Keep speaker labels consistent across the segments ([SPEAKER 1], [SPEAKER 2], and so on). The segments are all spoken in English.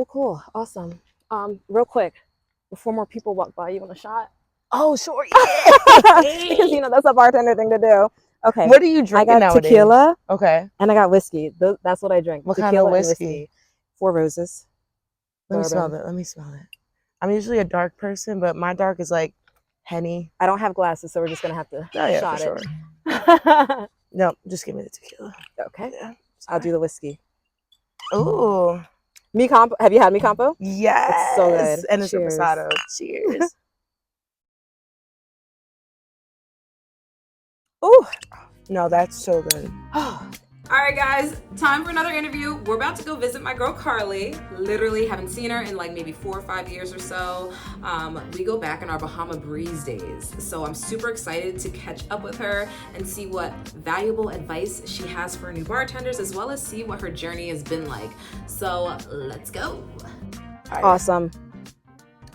[SPEAKER 1] Cool. Awesome. Real quick, before more people walk by, you want a shot?
[SPEAKER 2] Oh, sure. Yeah.
[SPEAKER 1] Because that's a bartender thing to do. Okay.
[SPEAKER 2] What are you drinking
[SPEAKER 1] I got
[SPEAKER 2] nowadays?
[SPEAKER 1] tequila.
[SPEAKER 2] Okay.
[SPEAKER 1] And I got whiskey. That's what I drink.
[SPEAKER 2] What
[SPEAKER 1] tequila
[SPEAKER 2] kind of
[SPEAKER 1] and
[SPEAKER 2] whiskey?
[SPEAKER 1] Four Roses.
[SPEAKER 2] Let me smell it. I'm usually a dark person, but my dark is like Henny.
[SPEAKER 1] I don't have glasses, so we're just gonna have to shot
[SPEAKER 2] for
[SPEAKER 1] it.
[SPEAKER 2] Sure. No, just give me the tequila.
[SPEAKER 1] Okay.
[SPEAKER 2] Yeah.
[SPEAKER 1] I'll do the whiskey.
[SPEAKER 2] Ooh.
[SPEAKER 1] Mi Campo. Have you had Mi Campo?
[SPEAKER 2] Yes.
[SPEAKER 1] It's so good.
[SPEAKER 2] And it's reposado. Cheers.
[SPEAKER 1] Ooh.
[SPEAKER 2] No, that's so good.
[SPEAKER 3] All right, guys, time for another interview. We're about to go visit my girl Carlee. Literally haven't seen her in like maybe 4 or 5 years or so. We go back in our Bahama Breeze days. So I'm super excited to catch up with her and see what valuable advice she has for new bartenders, as well as see what her journey has been like. So let's go.
[SPEAKER 1] Awesome.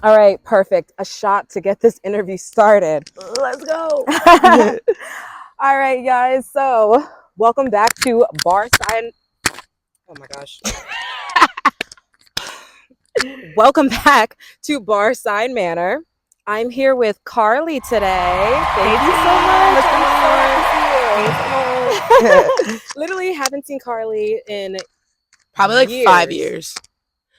[SPEAKER 1] All right, perfect. A shot to get this interview started.
[SPEAKER 2] Let's go.
[SPEAKER 1] All right, guys. So welcome back to Barside. Oh my gosh. Welcome back to Barside Manor. I'm here with Carlee today. Thank you so much. Literally haven't seen Carlee in
[SPEAKER 2] probably like
[SPEAKER 1] years.
[SPEAKER 2] 5 years.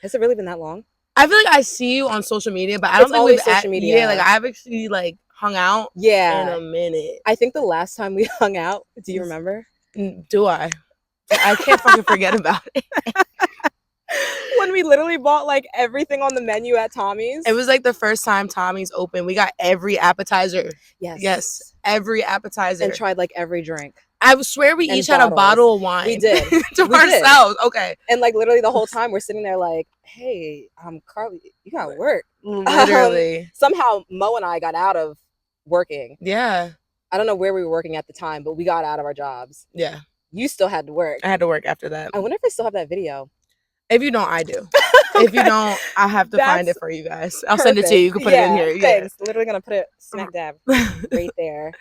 [SPEAKER 1] Has it really been that long?
[SPEAKER 2] I feel like I see you on social media, but I don't think we've social media. Yeah, like I've actually like hung out in a minute.
[SPEAKER 1] I think the last time we hung out, do you remember?
[SPEAKER 2] Do I? I can't fucking forget about it.
[SPEAKER 1] When we literally bought like everything on the menu at Tommy's.
[SPEAKER 2] It was like the first time Tommy's opened. We got every appetizer. Yes, every appetizer.
[SPEAKER 1] And tried like every drink.
[SPEAKER 2] I swear we each had a bottle of wine.
[SPEAKER 1] We did.
[SPEAKER 2] to ourselves. Okay.
[SPEAKER 1] And like literally the whole time we're sitting there like, hey, Carlee, you gotta work.
[SPEAKER 2] Literally.
[SPEAKER 1] Somehow Mo and I got out of working.
[SPEAKER 2] Yeah.
[SPEAKER 1] I don't know where we were working at the time, but we got out of our jobs.
[SPEAKER 2] Yeah.
[SPEAKER 1] You still had to work.
[SPEAKER 2] I had to work after that.
[SPEAKER 1] I wonder if I still have that video.
[SPEAKER 2] If you don't, I do. Okay. If you don't, I have to find it for you guys. I'll send it to you. You can put it in here.
[SPEAKER 1] Thanks. Literally gonna put it smack dab right there.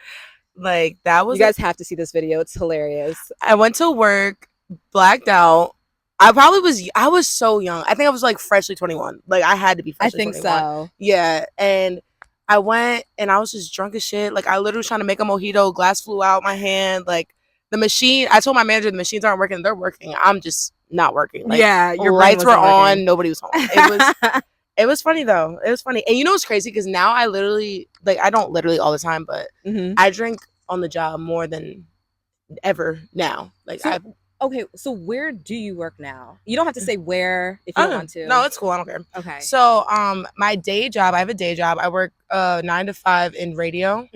[SPEAKER 2] Like that was.
[SPEAKER 1] You guys have to see this video. It's hilarious.
[SPEAKER 2] I went to work, blacked out. I was so young. I think I was like freshly 21. Like I had to be freshly 21. I think so. Yeah. And I went and I was just drunk as shit. Like I literally was trying to make a mojito. Glass flew out my hand. Like the machine. I told my manager the machines aren't working. They're working. I'm just not working. Like, your lights were on. Working. Nobody was home. It was funny though. It was funny. And you know what's crazy? Because now I literally, like, I don't literally all the time, but I drink on the job more than ever now. Like
[SPEAKER 1] okay, so where do you work now? You don't have to say where if you don't want to.
[SPEAKER 2] No, it's cool. I don't care.
[SPEAKER 1] Okay.
[SPEAKER 2] So my day job, I have a day job. I work 9 to 5 in radio.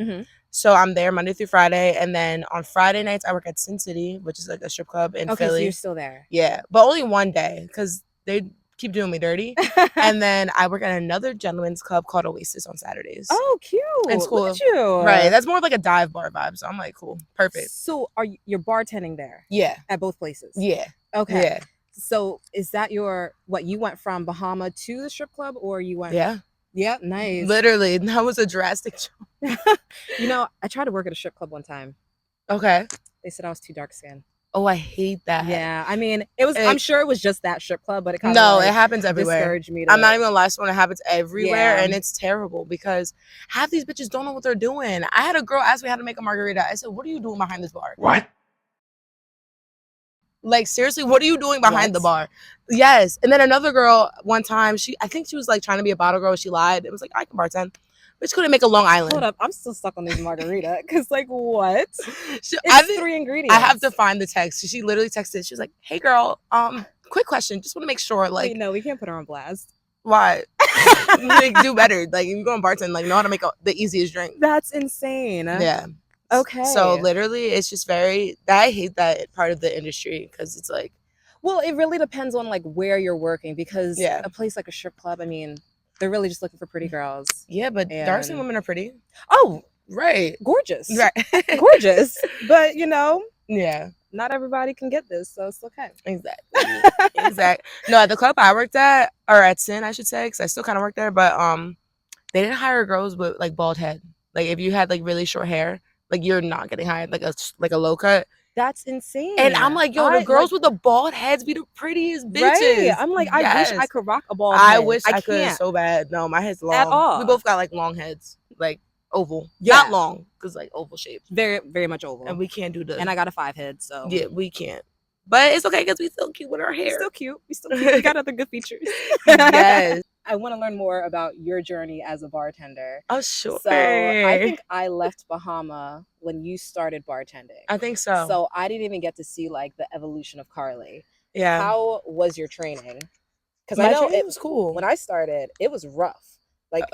[SPEAKER 2] So I'm there Monday through Friday, and then on Friday nights I work at Sin City, which is like a strip club in Philly.
[SPEAKER 1] So you're still there?
[SPEAKER 2] Yeah, but only one day because they keep doing me dirty. And then I work at another gentleman's club called Oasis on Saturdays.
[SPEAKER 1] Oh, cute!
[SPEAKER 2] It's cool.
[SPEAKER 1] Look at you.
[SPEAKER 2] Right, that's more of like a dive bar vibe. So I'm like, cool, perfect.
[SPEAKER 1] So you're bartending there?
[SPEAKER 2] Yeah,
[SPEAKER 1] at both places.
[SPEAKER 2] Yeah.
[SPEAKER 1] Okay.
[SPEAKER 2] Yeah.
[SPEAKER 1] So is that you went from Bahama to the strip club, or you went?
[SPEAKER 2] Yeah.
[SPEAKER 1] Yeah, nice.
[SPEAKER 2] Literally, that was a drastic
[SPEAKER 1] change. I tried to work at a strip club one time.
[SPEAKER 2] Okay.
[SPEAKER 1] They said I was too dark skinned.
[SPEAKER 2] Oh, I hate that.
[SPEAKER 1] Yeah, I mean, I'm sure it was just that strip club, but it kind
[SPEAKER 2] of it happens everywhere.
[SPEAKER 1] Discouraged me.
[SPEAKER 2] I'm not even the last one. It happens everywhere, and it's terrible because half these bitches don't know what they're doing. I had a girl ask me how to make a margarita. I said, "What are you doing behind this bar?"
[SPEAKER 4] What?
[SPEAKER 2] Like, seriously, what are you doing behind the bar? Yes. And then another girl, one time, I think she was like trying to be a bottle girl. She lied. It was like, I can bartend. But she couldn't make a Long Island.
[SPEAKER 1] Hold up. I'm still stuck on this margarita. Because, like, what? It's 3 ingredients.
[SPEAKER 2] I have to find the text. She literally texted. She was like, hey, girl, quick question. Just want to make sure, like.
[SPEAKER 1] Wait, no, we can't put her on blast.
[SPEAKER 2] Why? Like, do better. Like, you go on bartend, like, know how to make the easiest drink.
[SPEAKER 1] That's insane.
[SPEAKER 2] Yeah.
[SPEAKER 1] Okay.
[SPEAKER 2] So literally, it's just I hate that part of the industry because it's like.
[SPEAKER 1] Well, it really depends on like where you're working because a place like a strip club, I mean, they're really just looking for pretty girls.
[SPEAKER 2] Yeah, but dark skinned women are pretty.
[SPEAKER 1] Oh,
[SPEAKER 2] right.
[SPEAKER 1] Gorgeous.
[SPEAKER 2] Right.
[SPEAKER 1] Gorgeous. But
[SPEAKER 2] yeah.
[SPEAKER 1] Not everybody can get this, so it's okay.
[SPEAKER 2] Exactly. No, at the club I worked at, or at Sin, I should say, because I still kind of work there, but they didn't hire girls with like bald head. Like if you had like really short hair, like you're not getting hired. Like a low cut.
[SPEAKER 1] That's insane.
[SPEAKER 2] And I'm like, yo, the girls with the bald heads be the prettiest bitches.
[SPEAKER 1] Right. I'm like, I wish I could rock a bald head.
[SPEAKER 2] I wish I could so bad. No, my head's long.
[SPEAKER 1] At all.
[SPEAKER 2] We both got like long heads, like oval. Yeah. Not long, because like oval shaped.
[SPEAKER 1] Very, very much oval.
[SPEAKER 2] And we can't do the.
[SPEAKER 1] And I got a 5 head, so.
[SPEAKER 2] Yeah, we can't. But it's okay because we still cute with our hair.
[SPEAKER 1] We're still cute. We got other good features.
[SPEAKER 2] Yes.
[SPEAKER 1] I want to learn more about your journey as a bartender.
[SPEAKER 2] Oh, sure.
[SPEAKER 1] So I think I left Bahama when you started bartending.
[SPEAKER 2] I think so.
[SPEAKER 1] So I didn't even get to see like the evolution of Carlee.
[SPEAKER 2] Yeah.
[SPEAKER 1] How was your training? Because
[SPEAKER 2] I
[SPEAKER 1] know
[SPEAKER 2] it was cool.
[SPEAKER 1] When I started, it was rough. Like,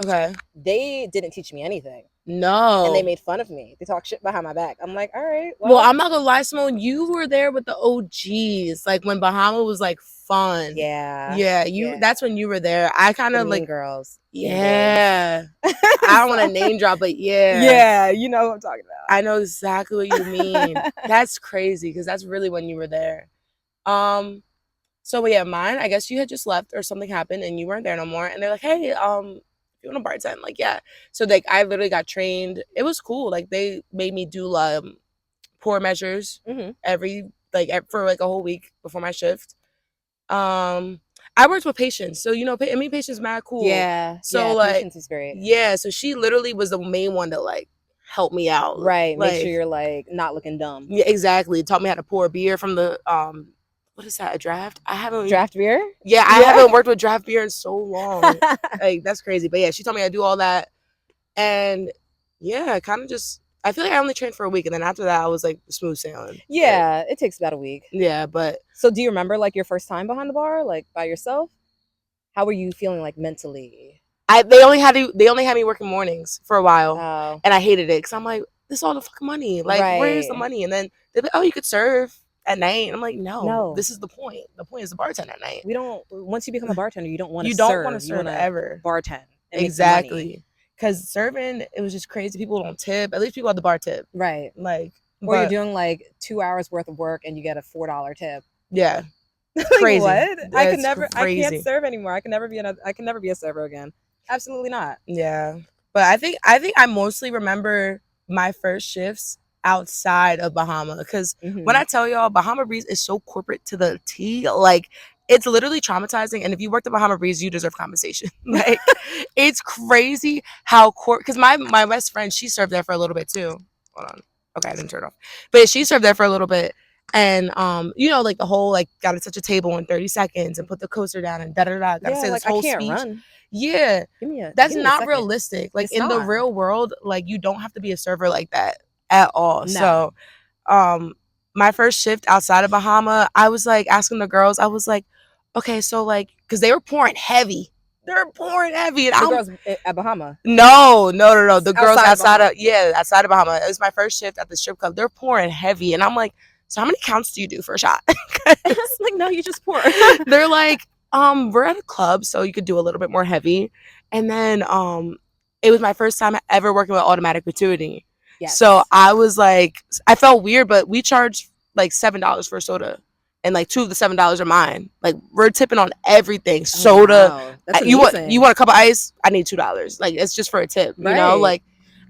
[SPEAKER 1] they didn't teach me anything.
[SPEAKER 2] No.
[SPEAKER 1] And they made fun of me. They talk shit behind my back. I'm like, all right.
[SPEAKER 2] Well, I'm not gonna lie, Simone. You were there with the OGs, like when Bahama was like fun.
[SPEAKER 1] Yeah.
[SPEAKER 2] Yeah. That's when you were there. I kind of like
[SPEAKER 1] girls.
[SPEAKER 2] Yeah. I don't want to name drop, but yeah.
[SPEAKER 1] Yeah, you know what I'm talking about.
[SPEAKER 2] I know exactly what you mean. That's crazy because that's really when you were there. So yeah, mine. I guess you had just left or something happened and you weren't there no more. And they're like, hey, you want to bartend? Like, yeah. So like I literally got trained. It was cool. Like they made me do pour measures for like a whole week before my shift. I worked with Patience, so you know, Patience is mad cool.
[SPEAKER 1] Yeah.
[SPEAKER 2] So like
[SPEAKER 1] Patience is great.
[SPEAKER 2] Yeah. So she literally was the main one to like help me out.
[SPEAKER 1] Right. Make sure you're like not looking dumb.
[SPEAKER 2] Yeah, exactly. Taught me how to pour beer from the what is that, a draft? I haven't
[SPEAKER 1] draft beer?
[SPEAKER 2] Yeah, I haven't worked with draft beer in so long. Like that's crazy. But yeah, she taught me how to do all that. And yeah, kind of just I feel like I only trained for a week and then after that I was like smooth sailing.
[SPEAKER 1] Yeah, it takes about a week.
[SPEAKER 2] Yeah, but
[SPEAKER 1] so do you remember like your first time behind the bar, like by yourself? How were you feeling like mentally?
[SPEAKER 2] They only had me working mornings for a while. And I hated it because I'm like, this is all the fucking money. Like, where's the money? And then they're like, oh, you could serve at night. And I'm like, no, this is the point. The point is the bartender at night.
[SPEAKER 1] Once you become a bartender, you don't want to serve. You don't want to serve
[SPEAKER 2] ever.
[SPEAKER 1] Bartend.
[SPEAKER 2] Exactly. Because serving, it was just crazy. People don't tip. At least people at the bar tip.
[SPEAKER 1] Right.
[SPEAKER 2] Like,
[SPEAKER 1] or you're doing like 2 hours worth of work and you get a $4 tip.
[SPEAKER 2] Yeah.
[SPEAKER 1] Like,
[SPEAKER 2] crazy.
[SPEAKER 1] What?
[SPEAKER 2] That's
[SPEAKER 1] I can't serve anymore. I can never be a server again. Absolutely not.
[SPEAKER 2] Yeah. But I think I mostly remember my first shifts outside of Bahama because when I tell y'all, Bahama Breeze is so corporate to the T. Like, it's literally traumatizing. And if you worked at Bahama Breeze, you deserve compensation. Like, it's crazy how because my best friend, she served there for a little bit too. Hold on. Okay, I didn't turn it off. But she served there for a little bit. And you know, like the whole like gotta touch a table in 30 seconds and put the coaster down and da-da-da. Gotta say this whole speech. Run. Yeah. That's not realistic. Like in the real world, like you don't have to be a server like that at all. No. So my first shift outside of Bahama, I was like asking the girls, I was like, okay, so like, because they were pouring heavy. They're pouring heavy. And
[SPEAKER 1] the girls at Bahama?
[SPEAKER 2] No. The girls outside of Bahama. It was my first shift at the strip club. They're pouring heavy. And I'm like, so how many counts do you do for a shot?
[SPEAKER 1] Like, no, you just pour.
[SPEAKER 2] They're like, we're at a club, so you could do a little bit more heavy. And then it was my first time ever working with automatic gratuity. Yes. So I was like, I felt weird, but we charged like $7 for a soda. And like $2 of the $7 are mine. Like we're tipping on everything. Soda. Wow. That's you want a cup of ice? I need $2. Like it's just for a tip. You know, like,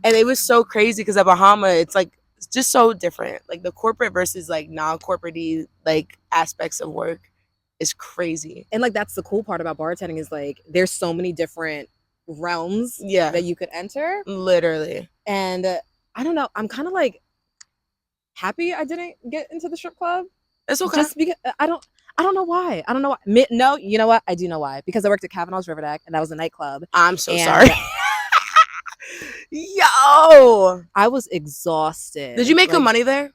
[SPEAKER 2] and it was so crazy because at Bahama, it's like it's just so different. Like the corporate versus like non-corporate-y like aspects of work is crazy.
[SPEAKER 1] And like that's the cool part about bartending is like there's so many different realms that you could enter.
[SPEAKER 2] Literally.
[SPEAKER 1] And I don't know. I'm kind of like happy I didn't get into the strip club.
[SPEAKER 2] It's okay.
[SPEAKER 1] Just because I don't know why. I don't know why. No, you know what? I do know why. Because I worked at Kavanaugh's River Deck and that was a nightclub.
[SPEAKER 2] I'm so sorry. Yo,
[SPEAKER 1] I was exhausted.
[SPEAKER 2] Did you make good money there?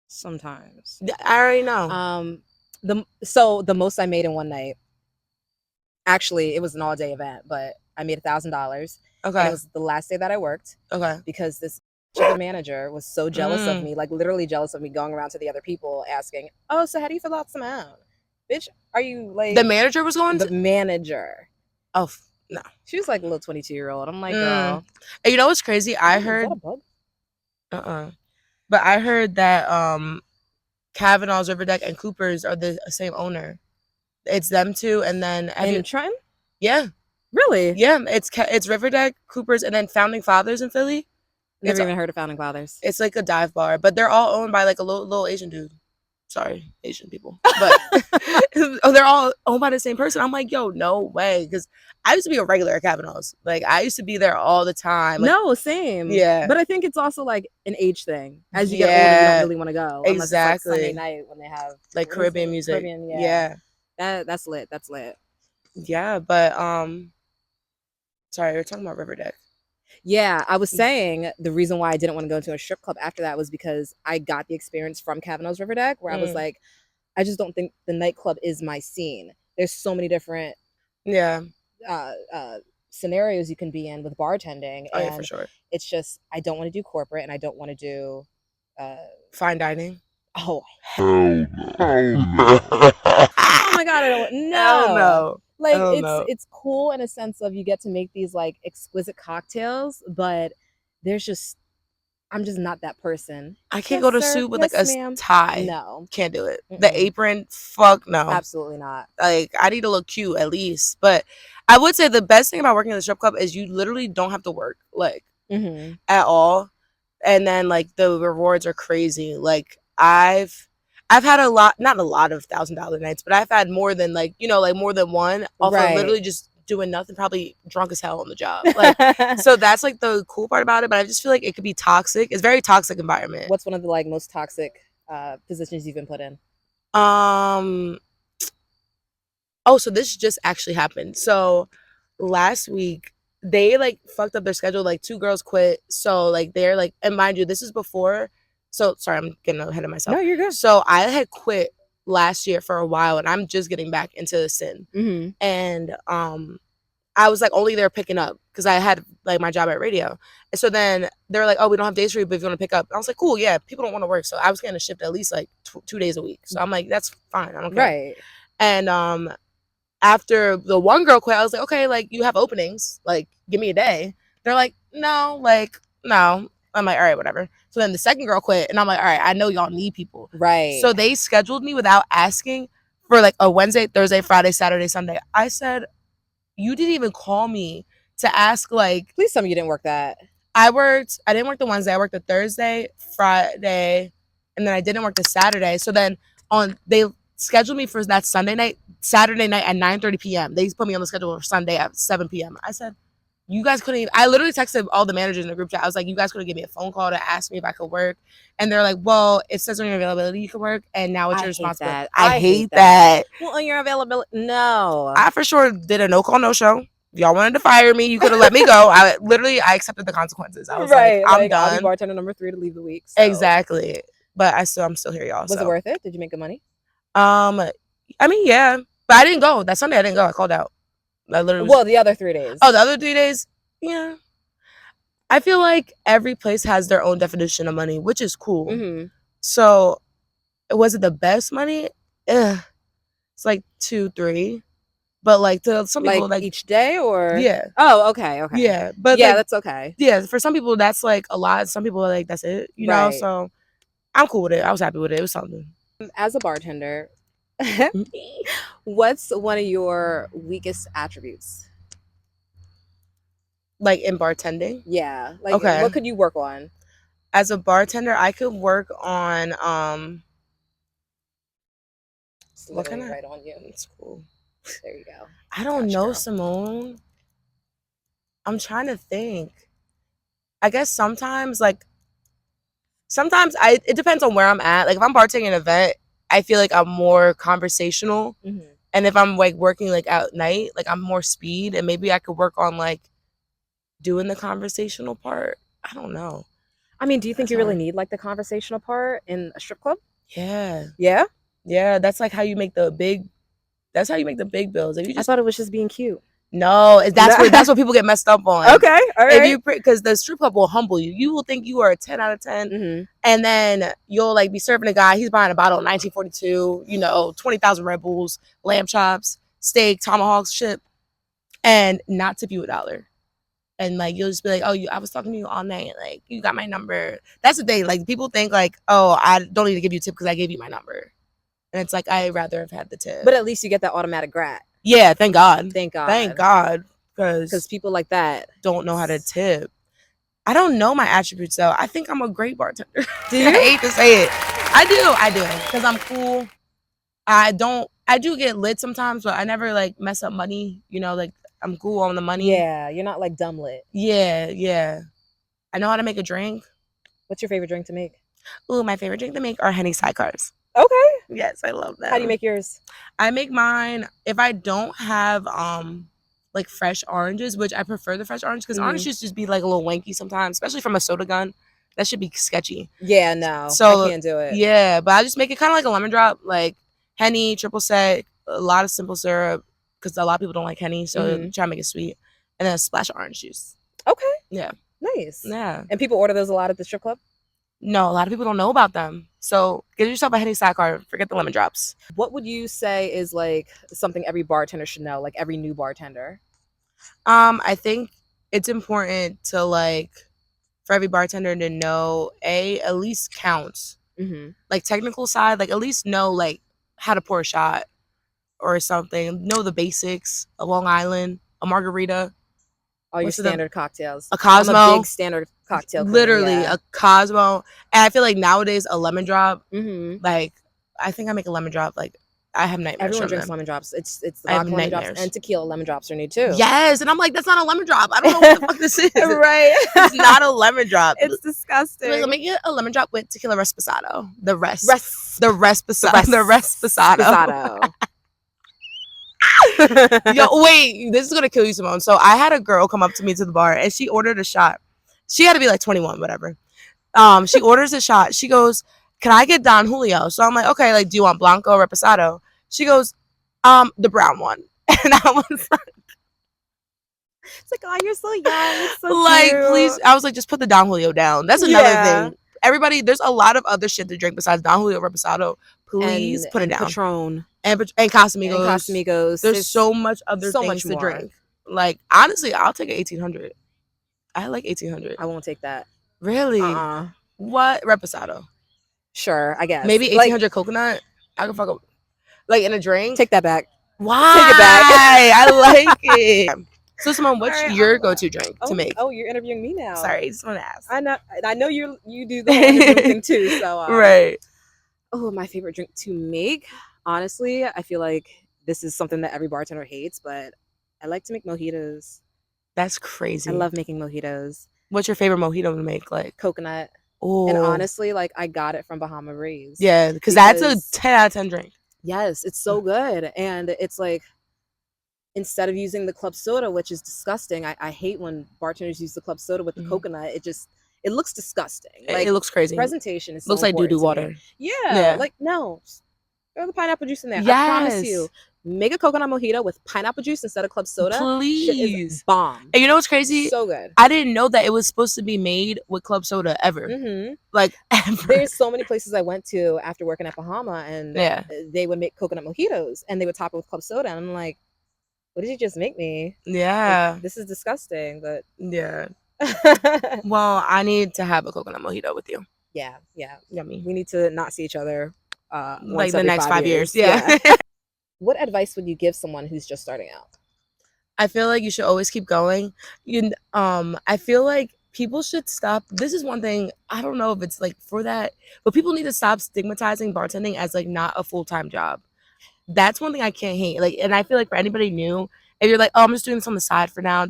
[SPEAKER 1] Sometimes.
[SPEAKER 2] I already know.
[SPEAKER 1] The most I made in one night. Actually, it was an all-day event, but I made $1,000. Okay. And it was the last day that I worked. Okay. Because this manager was so jealous of me, like literally jealous of me, going around to the other people asking, "Oh, so how do you fill out some out, bitch? Are you like?"
[SPEAKER 2] The manager was going.
[SPEAKER 1] The manager.
[SPEAKER 2] Oh no,
[SPEAKER 1] she was like a little 22-year-old. I'm like, girl.
[SPEAKER 2] And you know what's crazy? I heard.
[SPEAKER 1] Is that a bug?
[SPEAKER 2] But I heard that Kavanaugh's, River Deck, and Cooper's are the same owner. It's them two, and then
[SPEAKER 1] in Trenton.
[SPEAKER 2] Yeah.
[SPEAKER 1] Really?
[SPEAKER 2] Yeah. It's River Deck, Cooper's, and then Founding Fathers in Philly.
[SPEAKER 1] Never even heard of Founding Fathers.
[SPEAKER 2] It's like a dive bar, but they're all owned by like a little Asian dude. Sorry, Asian people, but they're all owned by the same person. I'm like, yo, no way, because I used to be a regular at Kavanaugh's. Like, I used to be there all the time. Like,
[SPEAKER 1] no, same.
[SPEAKER 2] Yeah,
[SPEAKER 1] but I think it's also like an age thing. As you get older, you don't really want to go.
[SPEAKER 2] Exactly.
[SPEAKER 1] Unless it's like Sunday night when they have
[SPEAKER 2] like Caribbean music.
[SPEAKER 1] Caribbean, yeah. That's lit. That's lit.
[SPEAKER 2] Yeah, but sorry, we were talking about River Deck.
[SPEAKER 1] Yeah, I was saying the reason why I didn't want to go into a strip club after that was because I got the experience from Kavanaugh's River Deck where I was like, I just don't think the nightclub is my scene. There's so many different scenarios you can be in with bartending.
[SPEAKER 2] Oh, yeah, for sure.
[SPEAKER 1] It's just, I don't want to do corporate and I don't want to do
[SPEAKER 2] fine dining.
[SPEAKER 1] Oh, hell no. Oh my God, I don't know.
[SPEAKER 2] Hell no.
[SPEAKER 1] Like, it's cool in a sense of you get to make these like exquisite cocktails, but I'm just not that person.
[SPEAKER 2] I can't go to soup with like a tie.
[SPEAKER 1] No.
[SPEAKER 2] Can't do it. The apron, fuck no.
[SPEAKER 1] Absolutely not.
[SPEAKER 2] Like, I need to look cute at least. But I would say the best thing about working in the strip club is you literally don't have to work, like, at all. And then, like, the rewards are crazy. Like, I've had not a lot of $1,000 nights, but I've had more than like, like more than one off of literally just doing nothing, probably drunk as hell on the job. Like, so that's like the cool part about it. But I just feel like it could be toxic. It's a very toxic environment.
[SPEAKER 1] What's one of the like most toxic positions you've been put in?
[SPEAKER 2] Oh, so this just actually happened. So last week they like fucked up their schedule. Like 2 girls quit. So like they're like, and mind you, this is before. So, sorry, I'm getting ahead of myself.
[SPEAKER 1] No, you're good.
[SPEAKER 2] So, I had quit last year for a while, and I'm just getting back into the sin. And I was, like, only there picking up because I had, like, my job at radio. And so then they were like, oh, we don't have days for you, but if you want to pick up. And I was like, cool, yeah, people don't want to work. So, I was getting a shift at least, like, 2 days a week. So, I'm like, that's fine. I don't care.
[SPEAKER 1] Right.
[SPEAKER 2] And after the one girl quit, I was like, okay, like, you have openings. Like, give me a day. They're like, no. I'm like, all right, whatever. So then the second girl quit, and I'm like, all right, I know y'all need people.
[SPEAKER 1] Right.
[SPEAKER 2] So they scheduled me without asking for like a Wednesday, Thursday, Friday, Saturday, Sunday. I said, you didn't even call me to ask, like.
[SPEAKER 1] Please tell me you didn't work that.
[SPEAKER 2] I didn't work the Wednesday. I worked the Thursday, Friday, and then I didn't work the Saturday. So then they scheduled me for that Saturday night at 9:30 p.m. They put me on the schedule for Sunday at 7 p.m. I said, you guys couldn't even, I literally texted all the managers in the group chat. I was like, you guys couldn't give me a phone call to ask me if I could work. And they're like, well, it says on your availability you can work, and now it's your responsibility. I hate that.
[SPEAKER 1] Well, on your availability, no.
[SPEAKER 2] I for sure did a no call, no show. If y'all wanted to fire me, you could have let me go. I accepted the consequences. I was like, I'm done.
[SPEAKER 1] I'll be bartender number 3 to leave the week.
[SPEAKER 2] So. Exactly. But I'm still here, y'all.
[SPEAKER 1] Was it worth it? Did you make good money?
[SPEAKER 2] I mean, yeah. But I didn't go. That Sunday I didn't go. I called out.
[SPEAKER 1] The other 3 days.
[SPEAKER 2] Oh, the other 3 days? Yeah. I feel like every place has their own definition of money, which is cool. So, was it the best money? It's like 2, 3. But like to some people, like
[SPEAKER 1] each day or
[SPEAKER 2] yeah.
[SPEAKER 1] Oh, okay.
[SPEAKER 2] Yeah, but
[SPEAKER 1] yeah, that's okay.
[SPEAKER 2] Yeah, for some people that's like a lot. Some people are like that's it, you know. So I'm cool with it. I was happy with it. It was something.
[SPEAKER 1] As a bartender, what's one of your weakest attributes?
[SPEAKER 2] Like in bartending?
[SPEAKER 1] Yeah. Like what could you work on?
[SPEAKER 2] As a bartender, I could work on
[SPEAKER 1] what can I write on you?
[SPEAKER 2] It's cool.
[SPEAKER 1] There you go.
[SPEAKER 2] I don't know, Simone. I'm trying to think. I guess sometimes it depends on where I'm at. Like if I'm bartending an event, I feel like I'm more conversational. And if I'm like working like at night, like I'm more speed, and maybe I could work on like doing the conversational part. I don't know.
[SPEAKER 1] I mean, do you think you really need like the conversational part in a strip club?
[SPEAKER 2] Yeah.
[SPEAKER 1] Yeah?
[SPEAKER 2] Yeah, that's like how you make the big bills. If you
[SPEAKER 1] I thought it was just being cute.
[SPEAKER 2] No, that's what people get messed up on.
[SPEAKER 1] Okay, all right.
[SPEAKER 2] Because the strip club will humble you. You will think you are a 10 out of 10, and then you'll like be serving a guy. He's buying a bottle of 1942, 20,000 Red Bulls, lamb chops, steak, tomahawks, shit, and not tip you $1. And like you'll just be like, oh, I was talking to you all night. Like you got my number. That's the thing. Like people think like, oh, I don't need to give you a tip because I gave you my number. And it's like I'd rather have had the tip.
[SPEAKER 1] But at least you get that automatic grat.
[SPEAKER 2] Yeah, thank God.
[SPEAKER 1] Thank God.
[SPEAKER 2] Thank God. Because
[SPEAKER 1] people like that
[SPEAKER 2] don't know how to tip. I don't know my attributes though. I think I'm a great bartender.
[SPEAKER 1] Do you?
[SPEAKER 2] I hate to say it. I do. Because I'm cool. I do get lit sometimes, but I never like mess up money. You know, like I'm cool on the money.
[SPEAKER 1] Yeah, you're not like dumb lit.
[SPEAKER 2] Yeah. I know how to make a drink.
[SPEAKER 1] What's your favorite drink to make?
[SPEAKER 2] Ooh, my favorite drink to make are Henny Sidecars.
[SPEAKER 1] Okay.
[SPEAKER 2] Yes, I love them.
[SPEAKER 1] How do you make yours?
[SPEAKER 2] I make mine if I don't have like fresh oranges, which I prefer the fresh orange because orange juice just be like a little wanky sometimes, especially from a soda gun. That should be sketchy.
[SPEAKER 1] Yeah, no,
[SPEAKER 2] so
[SPEAKER 1] I can't do it.
[SPEAKER 2] Yeah, but I just make it kind of like a lemon drop, like Henny, triple sec, a lot of simple syrup because a lot of people don't like Henny, so try to make it sweet, and then a splash of orange juice.
[SPEAKER 1] Okay.
[SPEAKER 2] Yeah.
[SPEAKER 1] Nice.
[SPEAKER 2] Yeah.
[SPEAKER 1] And people order those a lot at the strip club?
[SPEAKER 2] No, a lot of people don't know about them. So get yourself a Henny Sidecar. Forget the lemon drops.
[SPEAKER 1] What would you say is like something every bartender should know, like every new bartender?
[SPEAKER 2] I think it's important to like for every bartender to know at least counts. Like technical side, like at least know like how to pour a shot or something. Know the basics. A Long Island, a margarita.
[SPEAKER 1] All your standard cocktails.
[SPEAKER 2] A Cosmo.
[SPEAKER 1] I'm a big standard cocktail queen,
[SPEAKER 2] literally a Cosmo. And I feel like nowadays a lemon drop. Like I think I make a lemon drop. Like I have nightmares.
[SPEAKER 1] Everyone drinks lemon drops. It's the vodka lemon drops and tequila lemon drops are new too.
[SPEAKER 2] Yes, and I'm like, that's not a lemon drop. I don't know what the fuck this is.
[SPEAKER 1] Right.
[SPEAKER 2] It's not a lemon drop.
[SPEAKER 1] It's disgusting.
[SPEAKER 2] Like, let me get a lemon drop with tequila Resposado. The Resposado. Yo, wait, this is gonna kill you, Simone. So I had a girl come up to me to the bar and she ordered a shot. She had to be like 21, whatever. She orders a shot. She goes, "Can I get Don Julio?" So I'm like, okay, like, do you want Blanco or Reposado? She goes, the brown one. And I was like,
[SPEAKER 1] it's like, oh, you're so young. It's so
[SPEAKER 2] like,
[SPEAKER 1] cute.
[SPEAKER 2] please. I was like, just put the Don Julio down. That's another thing. Everybody, there's a lot of other shit to drink besides Don Julio Reposado. Please put it down.
[SPEAKER 1] Patron.
[SPEAKER 2] And Casamigos. There's so much other things to drink. Like, honestly, I'll take an 1800. I like 1800.
[SPEAKER 1] I won't take that.
[SPEAKER 2] Really? What? Reposado.
[SPEAKER 1] Sure, I guess.
[SPEAKER 2] Maybe 1800 coconut. I can fuck up. Like, in a drink?
[SPEAKER 1] Take that back.
[SPEAKER 2] Why?
[SPEAKER 1] Take it back.
[SPEAKER 2] I like it. So, Simone, what's your go-to drink to make?
[SPEAKER 1] Oh, you're interviewing me now.
[SPEAKER 2] Sorry, I just want to ask.
[SPEAKER 1] I know you do the whole interviewing thing too. So
[SPEAKER 2] right.
[SPEAKER 1] Oh, my favorite drink to make. Honestly, I feel like this is something that every bartender hates, but I like to make mojitos.
[SPEAKER 2] That's crazy.
[SPEAKER 1] I love making mojitos.
[SPEAKER 2] What's your favorite mojito to make? Like
[SPEAKER 1] coconut.
[SPEAKER 2] Oh.
[SPEAKER 1] And honestly, like I got it from Bahama Breeze.
[SPEAKER 2] Yeah, because that's a 10 out of 10 drink. Yes,
[SPEAKER 1] it's so good. And it's like, instead of using the club soda, which is disgusting, I hate when bartenders use the club soda with the coconut. It looks disgusting. Like,
[SPEAKER 2] it looks crazy.
[SPEAKER 1] Presentation is so
[SPEAKER 2] looks like doo-doo water.
[SPEAKER 1] Yeah, like no. Throw the pineapple juice in there. Yes. I promise you. Make a coconut mojito with pineapple juice instead of club soda.
[SPEAKER 2] Please.
[SPEAKER 1] Shit is bomb.
[SPEAKER 2] And you know what's crazy?
[SPEAKER 1] So good.
[SPEAKER 2] I didn't know that it was supposed to be made with club soda ever. Like, ever.
[SPEAKER 1] There's so many places I went to after working at Bahama, and they would make coconut mojitos, and they would top it with club soda. And I'm like, what did you just make me?
[SPEAKER 2] Yeah.
[SPEAKER 1] Like, this is disgusting, but...
[SPEAKER 2] Yeah. Well, I need to have a coconut mojito with you.
[SPEAKER 1] Yeah.
[SPEAKER 2] Yummy.
[SPEAKER 1] We need to not see each other
[SPEAKER 2] like the next 5 years. Yeah.
[SPEAKER 1] What advice would you give someone who's just starting out?
[SPEAKER 2] I feel like you should always keep going. I feel like people should stop. This is one thing, I don't know if it's like for that, but people need to stop stigmatizing bartending as like not a full-time job. That's one thing I can't hate. Like, and I feel like for anybody new, if you're like, oh, I'm just doing this on the side for now,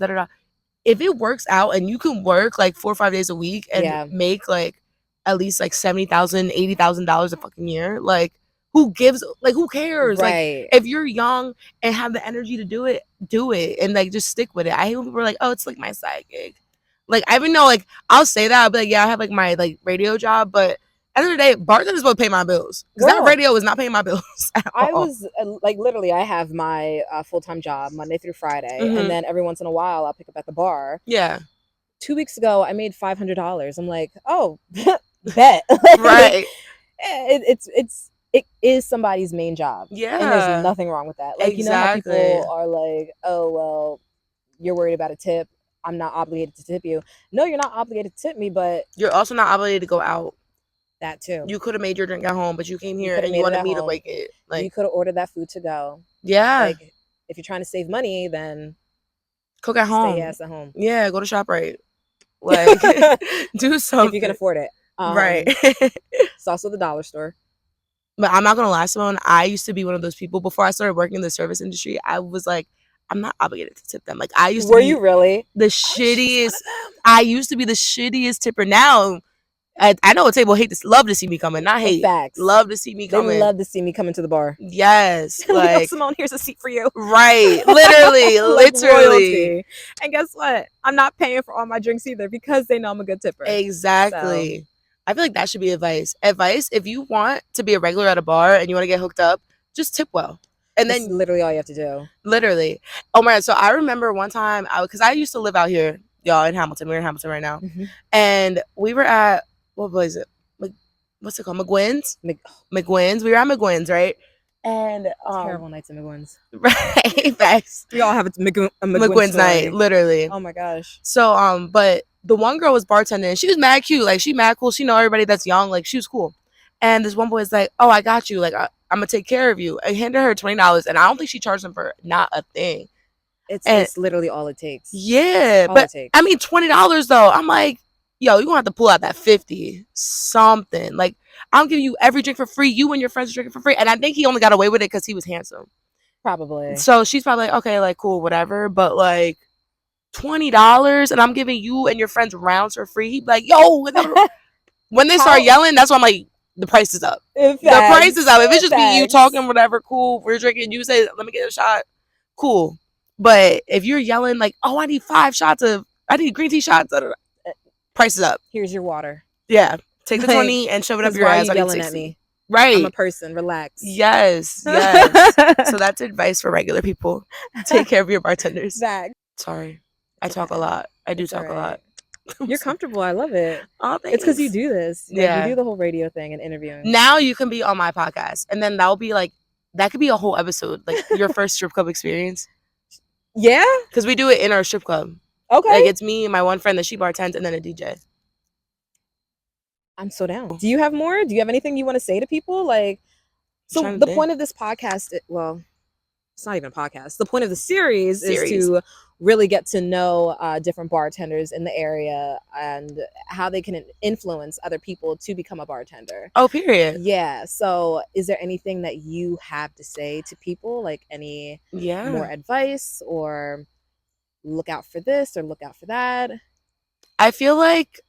[SPEAKER 2] if it works out and you can work like 4 or 5 days a week and make like at least like $70,000, $80,000 a fucking year, like who cares?
[SPEAKER 1] Right.
[SPEAKER 2] Like, if you're young and have the energy to do it and like just stick with it. I hate when people are like, oh, it's like my side gig. Like, I even know, like, I'll say that, I'll be like, yeah, I have like my like radio job, but at the end of the day, bartenders will pay my bills because that radio is not paying my bills at all.
[SPEAKER 1] I was like, literally, I have my full-time job Monday through Friday, and then every once in a while I'll pick up at the bar.
[SPEAKER 2] Yeah.
[SPEAKER 1] 2 weeks ago, I made $500. I'm like, oh, bet.
[SPEAKER 2] Right.
[SPEAKER 1] It is somebody's main job.
[SPEAKER 2] Yeah.
[SPEAKER 1] And there's nothing wrong with that. Like,
[SPEAKER 2] exactly.
[SPEAKER 1] You know how people are like, oh, well, you're worried about a tip. I'm not obligated to tip you. No, you're not obligated to tip me, but
[SPEAKER 2] you're also not obligated to go out.
[SPEAKER 1] That too.
[SPEAKER 2] You could have made your drink at home, but you came here and you wanted me to make it. Like,
[SPEAKER 1] you could have ordered that food to go.
[SPEAKER 2] Yeah.
[SPEAKER 1] Like, if you're trying to save money, then
[SPEAKER 2] cook at home.
[SPEAKER 1] Stay your ass at home.
[SPEAKER 2] Yeah, go to ShopRite. Like, do something
[SPEAKER 1] if you can afford it.
[SPEAKER 2] Right.
[SPEAKER 1] It's also the dollar store.
[SPEAKER 2] But I'm not gonna lie, Simone, I used to be one of those people before I started working in the service industry. I was like, I'm not obligated to tip them. Like, I used to
[SPEAKER 1] Were
[SPEAKER 2] be
[SPEAKER 1] you really
[SPEAKER 2] the shittiest. I used to be the shittiest tipper. Now I know a table love to see me coming, not hate.
[SPEAKER 1] Facts.
[SPEAKER 2] Love to see me coming.
[SPEAKER 1] They love to see me come into the bar.
[SPEAKER 2] Yes.
[SPEAKER 1] Like, Simone, here's a seat for you.
[SPEAKER 2] Right. Literally.
[SPEAKER 1] Like
[SPEAKER 2] literally.
[SPEAKER 1] Royalty. And guess what? I'm not paying for all my drinks either because they know I'm a good tipper.
[SPEAKER 2] Exactly. So. I feel like that should be advice. Advice, if you want to be a regular at a bar and you want to get hooked up, just tip well. And
[SPEAKER 1] that's
[SPEAKER 2] then
[SPEAKER 1] literally all you have to do.
[SPEAKER 2] Literally. Oh my God. So I remember one time, because I used to live out here, y'all, in Hamilton. We're in Hamilton right now. Mm-hmm. And we were at, what was it? What's it called? McGuinn's? McGuinn's. We were at McGuinn's, right? And
[SPEAKER 1] terrible nights at McGuinn's.
[SPEAKER 2] Right. Facts.
[SPEAKER 1] We all have a
[SPEAKER 2] McGuinn's night, literally.
[SPEAKER 1] Oh my gosh.
[SPEAKER 2] So but the one girl was bartending and she was mad cute. Like, she mad cool. She know everybody that's young. Like, she was cool. And this one boy is like, oh, I got you. Like, I'm gonna take care of you. I handed her $20, and I don't think she charged him for not a thing.
[SPEAKER 1] It's literally all it takes.
[SPEAKER 2] Yeah, but I mean, $20 though. I'm like, yo, you gonna have to pull out that 50 something. Like, I'm giving you every drink for free. You and your friends are drinking for free, and I think he only got away with it because he was handsome.
[SPEAKER 1] Probably.
[SPEAKER 2] So she's probably like, okay, like, cool, whatever. But like, $20, and I'm giving you and your friends rounds for free. He'd be like, yo, when they start yelling, that's why I'm like, the price is up. The price is up. If it's just me, you talking, whatever, cool. We're drinking. You say, let me get a shot. Cool. But if you're yelling like, oh, I need green tea shots. Price is up.
[SPEAKER 1] Here's your water.
[SPEAKER 2] Yeah. Take the 20 and shove it up your ass.
[SPEAKER 1] Why are you yelling at me?
[SPEAKER 2] Right.
[SPEAKER 1] I'm a person. Relax.
[SPEAKER 2] Yes. So that's advice for regular people. Take care of your bartenders. Sorry. I talk a lot. I do talk a lot.
[SPEAKER 1] You're comfortable. I love it.
[SPEAKER 2] Oh, thanks.
[SPEAKER 1] It's because you do this.
[SPEAKER 2] Yeah.
[SPEAKER 1] You do the whole radio thing and interviewing.
[SPEAKER 2] Now you can be on my podcast. And then that'll be like, that could be a whole episode. Like, your first strip club experience.
[SPEAKER 1] Yeah?
[SPEAKER 2] Because we do it in our strip club.
[SPEAKER 1] Okay.
[SPEAKER 2] Like, it's me and my one friend that she bartends and then a DJ.
[SPEAKER 1] I'm so down. Do you have more? Do you have anything you want to say to people? Like, so the point of this podcast, well, it's not even a podcast. The point of the series is to really get to know different bartenders in the area and how they can influence other people to become a bartender.
[SPEAKER 2] Oh, period.
[SPEAKER 1] Yeah. So is there anything that you have to say to people? Like, any more advice, or look out for this or look out for that?
[SPEAKER 2] I feel like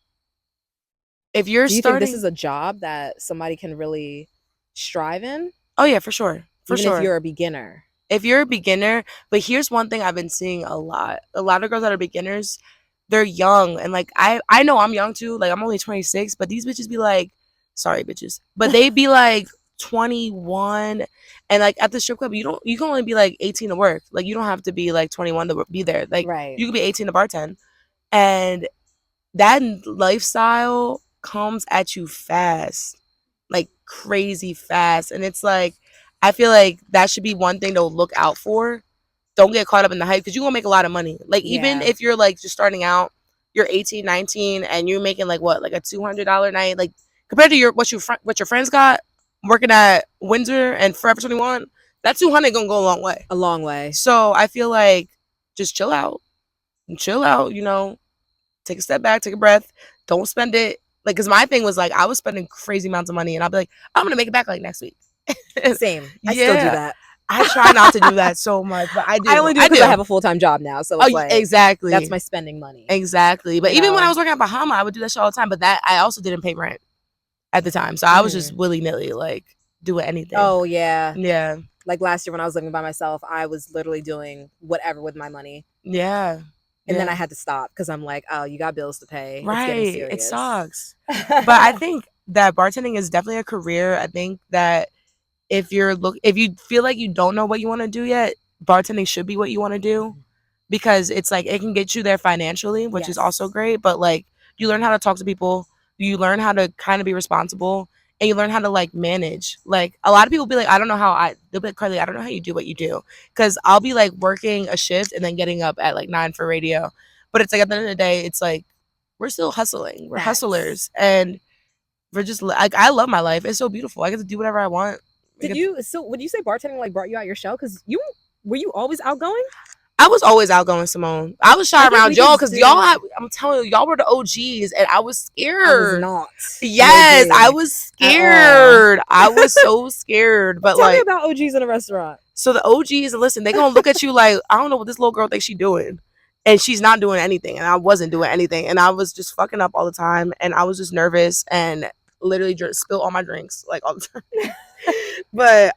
[SPEAKER 2] if you're
[SPEAKER 1] Do you think this is a job that somebody can really strive in?
[SPEAKER 2] Oh, yeah, for sure.
[SPEAKER 1] Even if you're a beginner.
[SPEAKER 2] If you're a beginner, but here's one thing I've been seeing a lot of girls that are beginners, they're young, and like I know I'm young too, like I'm only 26, but these bitches be like, sorry bitches, but they be like 21, and like at the strip club you can only be like 18 to work. Like, you don't have to be like 21 to be there. Like,
[SPEAKER 1] right.
[SPEAKER 2] You could be 18 to bartend, and that lifestyle comes at you fast, like crazy fast, and it's like, I feel like that should be one thing to look out for. Don't get caught up in the hype, because you're going to make a lot of money. Like, even if you're, like, just starting out, you're 18, 19, and you're making, like, what, like a $200 night? Like, compared to what your friends got working at Windsor and Forever 21, that $200 going to go a long way.
[SPEAKER 1] A long way.
[SPEAKER 2] So I feel like just chill out, you know, take a step back, take a breath. Don't spend it. Like, because my thing was, like, I was spending crazy amounts of money, and I'll be like, I'm going to make it back, like, next week.
[SPEAKER 1] Same. I still do that.
[SPEAKER 2] I try not to do that so much, but I do.
[SPEAKER 1] I only do it because I have a full-time job now. So it's like,
[SPEAKER 2] exactly.
[SPEAKER 1] That's my spending money.
[SPEAKER 2] Exactly. But even when I was working at Bahama, I would do that shit all the time. But that I also didn't pay rent at the time. So I was just willy-nilly, like, doing anything.
[SPEAKER 1] Oh, yeah.
[SPEAKER 2] Yeah.
[SPEAKER 1] Like, last year when I was living by myself, I was literally doing whatever with my money.
[SPEAKER 2] Yeah.
[SPEAKER 1] And then I had to stop because I'm like, oh, you got bills to pay.
[SPEAKER 2] Right.
[SPEAKER 1] It's getting serious.
[SPEAKER 2] It sucks. But I think that bartending is definitely a career. I think that if you feel like you don't know what you want to do yet, bartending should be what you want to do, because it's like, it can get you there financially, which is also great. But like, you learn how to talk to people, you learn how to kind of be responsible, and you learn how to like manage. Like, a lot of people be like, they'll be like, Carlee, I don't know how you do what you do, because I'll be like working a shift and then getting up at like 9 for radio, but it's like, at the end of the day, it's like, we're still hustling. We're hustlers, and we're just like, I love my life. It's so beautiful. I get to do whatever I want.
[SPEAKER 1] Would you say bartending like brought you out your shell? Because were you always outgoing?
[SPEAKER 2] I was always outgoing, Simone. I was shy around y'all because I'm telling you, y'all were the OGs, and I was scared.
[SPEAKER 1] I was not.
[SPEAKER 2] Yes, I was scared. I was so scared. But
[SPEAKER 1] tell me about OGs in a restaurant.
[SPEAKER 2] So the OGs, listen, they gonna look at you like, I don't know what this little girl thinks she's doing. And she's not doing anything. And I wasn't doing anything. And I was just fucking up all the time. And I was just nervous and literally spilled all my drinks like all the time. But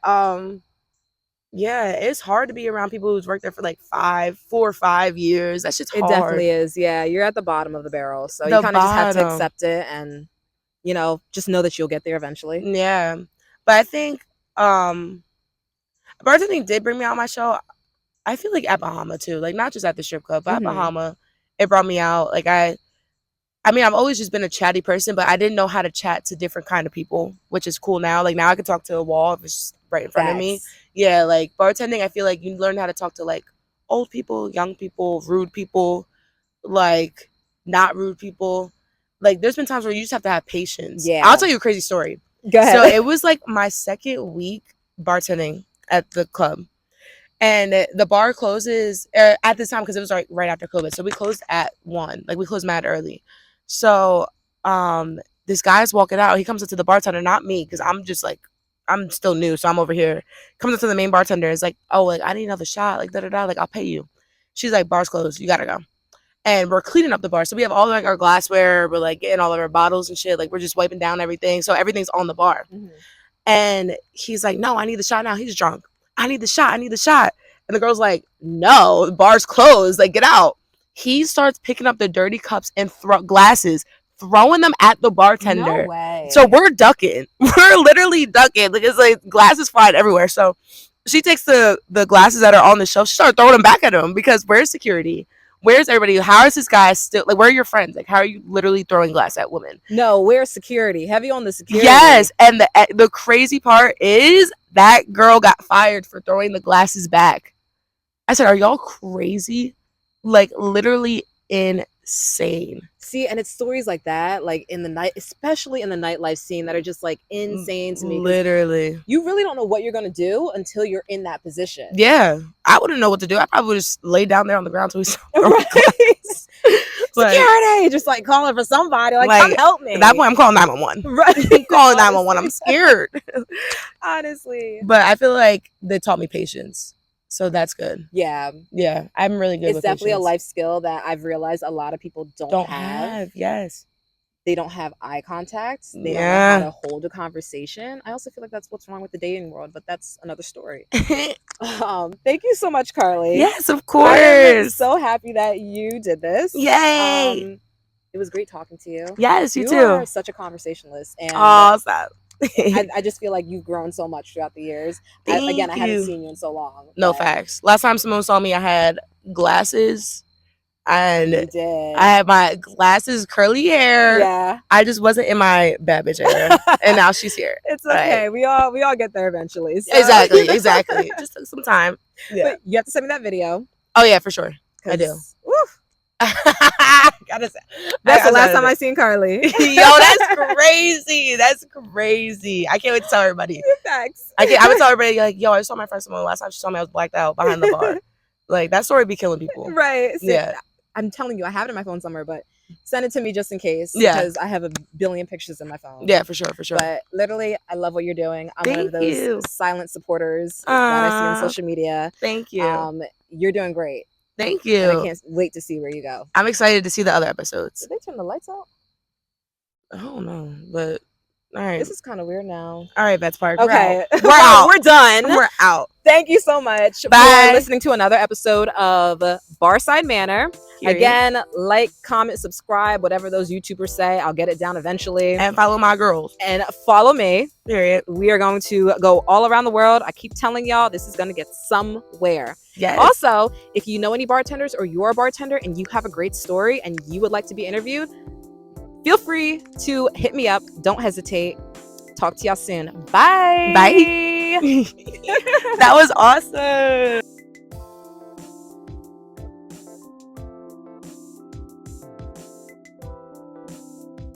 [SPEAKER 2] yeah, it's hard to be around people who's worked there for like 4 or 5 years. That shit's hard.
[SPEAKER 1] It definitely is. Yeah, you're at the bottom of the barrel. So you kind of just have to accept it and, you know, just know that you'll get there eventually.
[SPEAKER 2] Yeah. But I think bartending did bring me out my show. I feel like at Bahama too, like not just at the strip club, but at Bahama, it brought me out. Like I mean, I've always just been a chatty person, but I didn't know how to chat to different kind of people, which is cool now. Like now I can talk to a wall if it's right in front of me. Yeah, like bartending, I feel like you learn how to talk to like old people, young people, rude people, like not rude people. Like there's been times where you just have to have patience. Yeah. I'll tell you a crazy story.
[SPEAKER 1] Go ahead.
[SPEAKER 2] So it was like my second week bartending at the club. And the bar closes at this time because it was right after COVID. So we closed at 1. Like we closed mad early. So this guy's walking out. He comes up to the bartender, not me, because I'm just like, I'm still new. So I'm over here. Comes up to the main bartender. Is like, oh, like I need another shot. Like da-da-da. Like I'll pay you. She's like, bar's closed. You got to go. And we're cleaning up the bar. So we have all like our glassware. We're like getting all of our bottles and shit. Like we're just wiping down everything. So everything's on the bar. Mm-hmm. And he's like, no, I need the shot now. He's drunk. I need the shot. And the girl's like, no, the bar's closed. Like, get out. He starts picking up the dirty cups and glasses, throwing them at the bartender.
[SPEAKER 1] No way.
[SPEAKER 2] So we're ducking. We're literally ducking. Like, it's like glasses flying everywhere. So she takes the glasses that are on the shelf. She started throwing them back at him because where's security? Where's everybody? How is this guy still, like, where are your friends? Like, how are you literally throwing glass at women?
[SPEAKER 1] No, where's security? Heavy on the security.
[SPEAKER 2] Yes, and the crazy part is that girl got fired for throwing the glasses back. I said, are y'all crazy? Like, literally insane.
[SPEAKER 1] See, and it's stories like that, like in the night, especially in the nightlife scene, that are just like insane to me.
[SPEAKER 2] Literally.
[SPEAKER 1] You really don't know what you're going to do until you're in that position.
[SPEAKER 2] Yeah. I wouldn't know what to do. I probably would just lay down there on the ground until we saw
[SPEAKER 1] security, just like calling for somebody, like come help me.
[SPEAKER 2] At that point, I'm calling 911. Right. I'm calling 911. I'm scared.
[SPEAKER 1] Honestly.
[SPEAKER 2] But I feel like they taught me patience. So that's good.
[SPEAKER 1] Yeah.
[SPEAKER 2] Yeah. I'm really good with
[SPEAKER 1] It's definitely
[SPEAKER 2] patience.
[SPEAKER 1] A life skill that I've realized a lot of people don't have.
[SPEAKER 2] Yes.
[SPEAKER 1] They don't have eye contact. They don't know how to hold a conversation. I also feel like that's what's wrong with the dating world, but that's another story. Thank you so much, Carlee.
[SPEAKER 2] Yes, of course.
[SPEAKER 1] I'm so happy that you did this.
[SPEAKER 2] Yay.
[SPEAKER 1] It was great talking to you.
[SPEAKER 2] Yes, you too.
[SPEAKER 1] You are such a conversationalist. And
[SPEAKER 2] stop.
[SPEAKER 1] I just feel like you've grown so much throughout the years. I hadn't seen you in so long.
[SPEAKER 2] No facts. Last time Simone saw me, I had glasses and
[SPEAKER 1] you did.
[SPEAKER 2] I had my glasses, curly hair.
[SPEAKER 1] Yeah.
[SPEAKER 2] I just wasn't in my bad bitch era. And now she's here.
[SPEAKER 1] It's okay. Right. We all get there eventually. So.
[SPEAKER 2] Exactly. Just took some time. Yeah.
[SPEAKER 1] But you have to send me that video.
[SPEAKER 2] Oh yeah, for sure. I do.
[SPEAKER 1] Woof. Gotta say, that's the last time I seen Carlee.
[SPEAKER 2] Yo, that's crazy. That's crazy. I can't wait to tell everybody.
[SPEAKER 1] Thanks.
[SPEAKER 2] I would tell everybody like, yo, I saw my friend Simone last time. She told me I was blacked out behind the bar. Like that story be killing people.
[SPEAKER 1] Right. So,
[SPEAKER 2] yeah.
[SPEAKER 1] I'm telling you, I have it in my phone somewhere, but send it to me just in case. Yeah. Because I have a billion pictures in my phone.
[SPEAKER 2] Yeah, for sure.
[SPEAKER 1] But literally, I love what you're doing. I'm one of those silent supporters that I see on social media.
[SPEAKER 2] Thank you.
[SPEAKER 1] You're doing great.
[SPEAKER 2] Thank you.
[SPEAKER 1] And I can't wait to see where you go.
[SPEAKER 2] I'm excited to see the other episodes.
[SPEAKER 1] Did they turn the lights out?
[SPEAKER 2] I don't know, but all right.
[SPEAKER 1] This is kind of weird now.
[SPEAKER 2] All right, Bets Park.
[SPEAKER 1] Okay.
[SPEAKER 2] We're out.
[SPEAKER 1] We're done.
[SPEAKER 2] We're out.
[SPEAKER 1] Thank you so much for listening to another episode of Barside Manor. Period. Again, like, comment, subscribe, whatever those YouTubers say. I'll get it down eventually.
[SPEAKER 2] And follow my girls.
[SPEAKER 1] And follow me.
[SPEAKER 2] Period.
[SPEAKER 1] We are going to go all around the world. I keep telling y'all, this is going to get somewhere.
[SPEAKER 2] Yes.
[SPEAKER 1] Also, if you know any bartenders or you're a bartender and you have a great story and you would like to be interviewed, feel free to hit me up. Don't hesitate. Talk to y'all soon. Bye.
[SPEAKER 2] Bye. That was awesome.